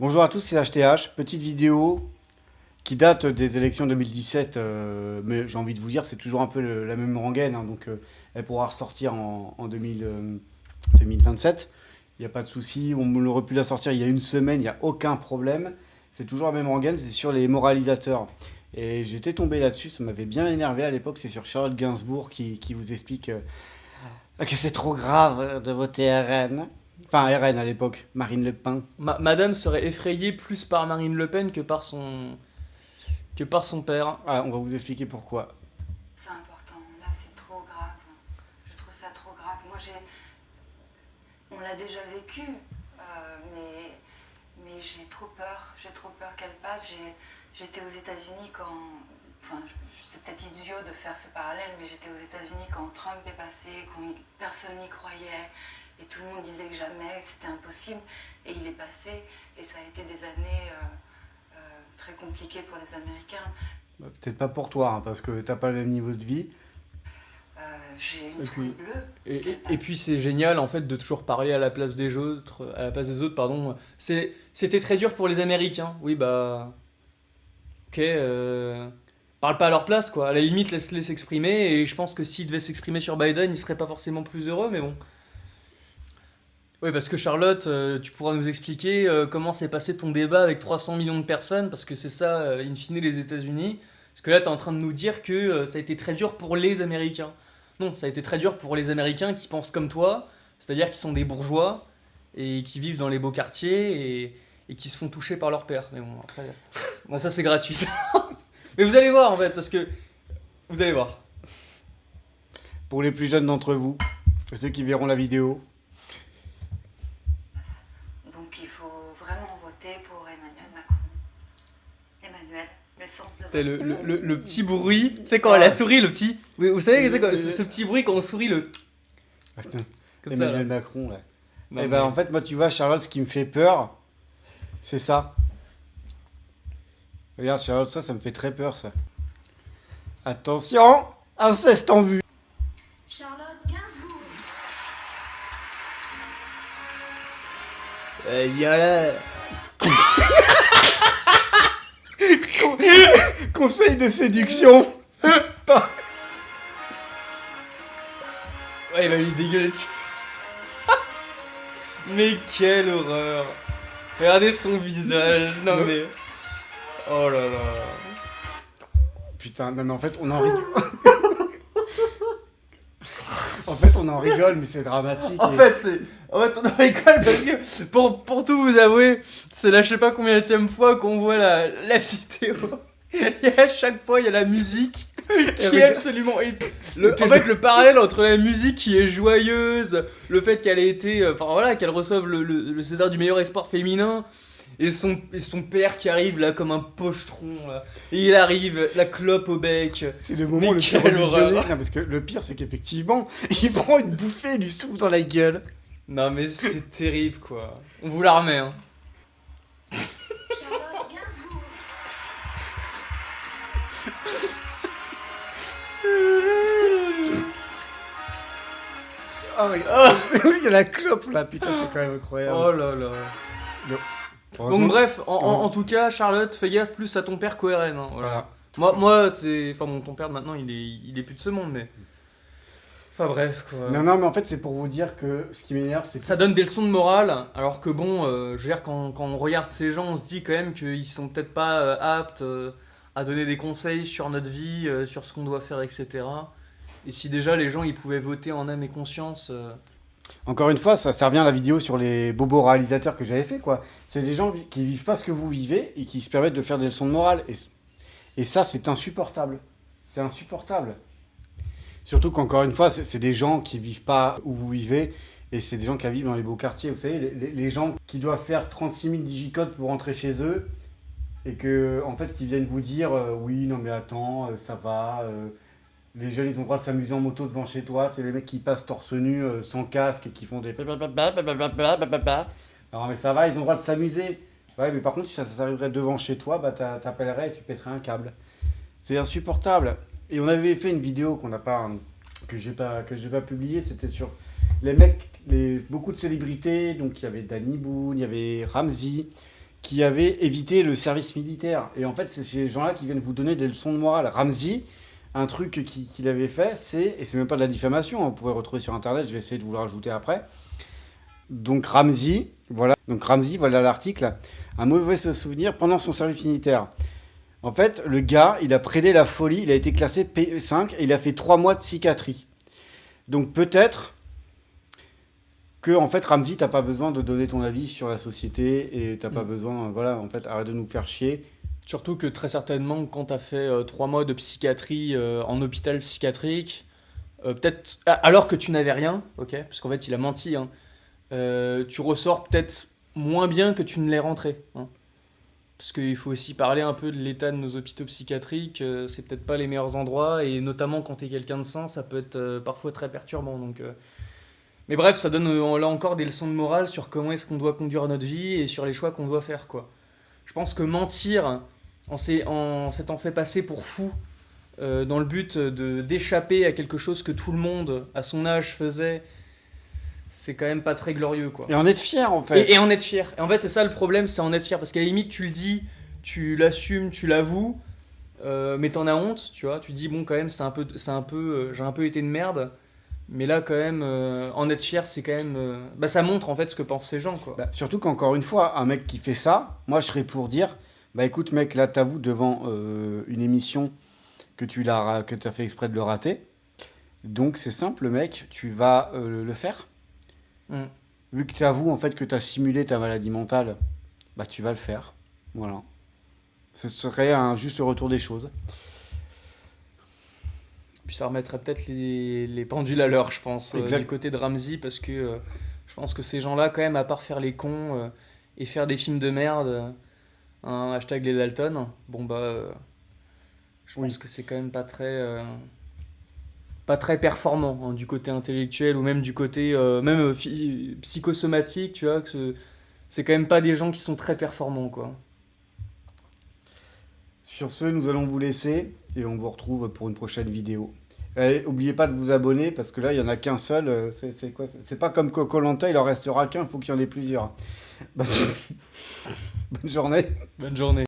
Bonjour à tous, c'est HTH. Petite vidéo qui date des élections 2017, mais j'ai envie de vous dire, c'est toujours un peu la même rengaine, hein, donc elle pourra ressortir en 2027. Il n'y a pas de souci, on aurait pu la sortir il y a une semaine, il n'y a aucun problème. C'est toujours la même rengaine, c'est sur les moralisateurs. Et j'étais tombé là-dessus, ça m'avait bien énervé à l'époque, c'est sur Charlotte Gainsbourg qui vous explique que c'est trop grave de voter RN. Enfin, RN à l'époque, Marine Le Pen. Madame serait effrayée plus par Marine Le Pen que par son père. Ah, on va vous expliquer pourquoi. C'est important, là c'est trop grave. Je trouve ça trop grave. On l'a déjà vécu, mais j'ai trop peur. J'ai trop peur qu'elle passe. J'étais aux États-Unis quand. Enfin, c'est peut-être idiot de faire ce parallèle, mais j'étais aux États-Unis quand Trump est passé, personne n'y croyait, et tout le monde disait que jamais, que c'était impossible, et il est passé, et ça a été des années très compliquées pour les Américains. Bah, peut-être pas pour toi, hein, parce que t'as pas le même niveau de vie. J'ai une Et trouille puis, bleue. et puis c'est génial en fait de toujours parler à la place des autres, pardon. C'était très dur pour les Américains. Oui bah, ok. Parle pas à leur place quoi. À la limite laisse-les s'exprimer et je pense que s'ils devaient s'exprimer sur Biden, ils seraient pas forcément plus heureux, mais bon. Oui, parce que Charlotte, tu pourras nous expliquer comment s'est passé ton débat avec 300 millions de personnes, parce que c'est ça, in fine, les États-Unis. Parce que là, tu es en train de nous dire que ça a été très dur pour les Américains. Non, ça a été très dur pour les Américains qui pensent comme toi, c'est-à-dire qui sont des bourgeois et qui vivent dans les beaux quartiers et qui se font toucher par leur père. Mais bon, après. Bon, ça, c'est gratuit, ça. Mais vous allez voir, en fait, parce que. Vous allez voir. Pour les plus jeunes d'entre vous, ceux qui verront la vidéo. Donc il faut vraiment voter pour Emmanuel Macron. Emmanuel, le sens de C'est le petit bruit, tu sais quand elle a souri, le petit. Vous savez, c'est quoi, ce petit bruit quand on sourit, le. Putain, Comme ça, Emmanuel là. Macron, là. Non, Et ben en fait, moi, tu vois, Charlotte, ce qui me fait peur, c'est ça. Regarde, Charlotte, ça me fait très peur, ça. Attention, inceste en vue. Charlotte Gainsbourg. Y'a Conseil de séduction. Ouais, il va lui dégueuler dessus. Mais quelle horreur. Regardez son visage. Non mais. Oh là là. Putain, non mais en fait, on en rigole. En fait, on en rigole, mais c'est dramatique. En fait, on en rigole parce que pour tout vous avouer, c'est la je sais pas combien de fois qu'on voit la vidéo. Et à chaque fois, il y a la musique qui est absolument. En fait, le parallèle entre la musique qui est joyeuse, le fait qu'elle ait été. Enfin voilà, qu'elle reçoive le César du meilleur espoir féminin. Et son père qui arrive là comme un pochetron là. Et il arrive, la clope au bec. C'est le moment Mais le plus quelle revisionné. horreur. Non, parce que le pire, c'est qu'effectivement, il prend une bouffée et lui souffle dans la gueule. Non mais c'est terrible quoi. On vous la remet hein. Charlotte Gainsbourg. Ah oui. Il y a la clope là, putain, c'est quand même incroyable. Oh là là. Donc bref, en tout cas, Charlotte, fais gaffe plus à ton père qu'au RN. Hein, voilà. Moi c'est... Enfin bon, ton père maintenant il est plus de ce monde, mais... Enfin bref quoi. Non, mais en fait, c'est pour vous dire que ce qui m'énerve, c'est que. Ça donne des leçons de morale, alors que bon, je veux dire, quand on regarde ces gens, on se dit quand même qu'ils sont peut-être pas aptes à donner des conseils sur notre vie, sur ce qu'on doit faire, etc. Et si déjà les gens ils pouvaient voter en âme et conscience... Encore une fois, ça revient à la vidéo sur les bobos réalisateurs que j'avais fait, quoi. C'est des gens qui vivent pas ce que vous vivez et qui se permettent de faire des leçons de morale. Et ça, c'est insupportable. C'est insupportable. Surtout qu'encore une fois, c'est des gens qui vivent pas où vous vivez et c'est des gens qui vivent dans les beaux quartiers. Vous savez, les gens qui doivent faire 36 000 digicodes pour rentrer chez eux et que, en fait, qui viennent vous dire oui, non, mais attends, ça va. Les jeunes, ils ont le droit de s'amuser en moto devant chez toi. C'est les mecs qui passent torse nu, sans casque et qui font des. Alors, mais ça va, ils ont le droit de s'amuser. Ouais, mais par contre, si ça s'arriverait devant chez toi, bah t'appellerais et tu pèterais un câble. C'est insupportable. Et on avait fait une vidéo que j'ai pas publiée, c'était sur les mecs, beaucoup de célébrités. Donc il y avait Danny Boone, il y avait Ramsey, qui avaient évité le service militaire. Et en fait, c'est ces gens-là qui viennent vous donner des leçons de morale. Ramsey, un truc qu'il avait fait, et c'est même pas de la diffamation, hein, vous pouvez retrouver sur internet, je vais essayer de vous le rajouter après. Donc Ramsey, voilà l'article, un mauvais souvenir pendant son service militaire. En fait, le gars, il a prêté la folie, il a été classé P5 et il a fait 3 mois de psychiatrie. Donc peut-être que, en fait, Ramsey, t'as pas besoin de donner ton avis sur la société et t'as pas besoin, voilà, en fait, arrête de nous faire chier. Surtout que très certainement, quand t'as fait 3 mois de psychiatrie en hôpital psychiatrique, peut-être alors que tu n'avais rien, ok, parce qu'en fait il a menti, hein, tu ressors peut-être moins bien que tu ne l'es rentré, hein. Parce qu'il faut aussi parler un peu de l'état de nos hôpitaux psychiatriques, c'est peut-être pas les meilleurs endroits, et notamment quand t'es quelqu'un de sain, ça peut être parfois très perturbant. Donc, mais bref, ça donne là encore des leçons de morale sur comment est-ce qu'on doit conduire notre vie et sur les choix qu'on doit faire, quoi. Je pense que mentir en s'étant fait passer pour fou dans le but d'échapper à quelque chose que tout le monde à son âge faisait, c'est quand même pas très glorieux, quoi. Et en être fier, en fait. Et en être fier. Et en fait, c'est ça le problème, c'est en être fier. Parce qu'à la limite, tu le dis, tu l'assumes, tu l'avoues, mais t'en as honte, tu vois. Tu dis, bon, quand même, j'ai un peu été de merde. Mais là, quand même, en être fier, c'est quand même... ça montre, en fait, ce que pensent ces gens, quoi. Bah, surtout qu'encore une fois, un mec qui fait ça, moi, je serais pour dire, bah écoute, mec, là, t'avoues devant une émission que t'as fait exprès de le rater. Donc, c'est simple, mec, tu vas le faire. Vu que tu avoues en fait que tu as simulé ta maladie mentale, bah tu vas le faire. Voilà. Ce serait un juste retour des choses. Puis ça remettrait peut-être les pendules à l'heure, je pense, Exact. du côté de Ramsey, parce que je pense que ces gens-là, quand même, à part faire les cons et faire des films de merde, hashtag les Dalton, bon je pense que c'est quand même pas très performant, hein, du côté intellectuel ou même du côté psychosomatique, tu vois, que c'est quand même pas des gens qui sont très performants, quoi. Sur ce, nous allons vous laisser et on vous retrouve pour une prochaine vidéo. Et n'oubliez pas de vous abonner parce que là, il n'y en a qu'un seul. C'est quoi? C'est pas comme Koh-Lanta, il en restera qu'un, il faut qu'il y en ait plusieurs. Bonne journée. Bonne journée.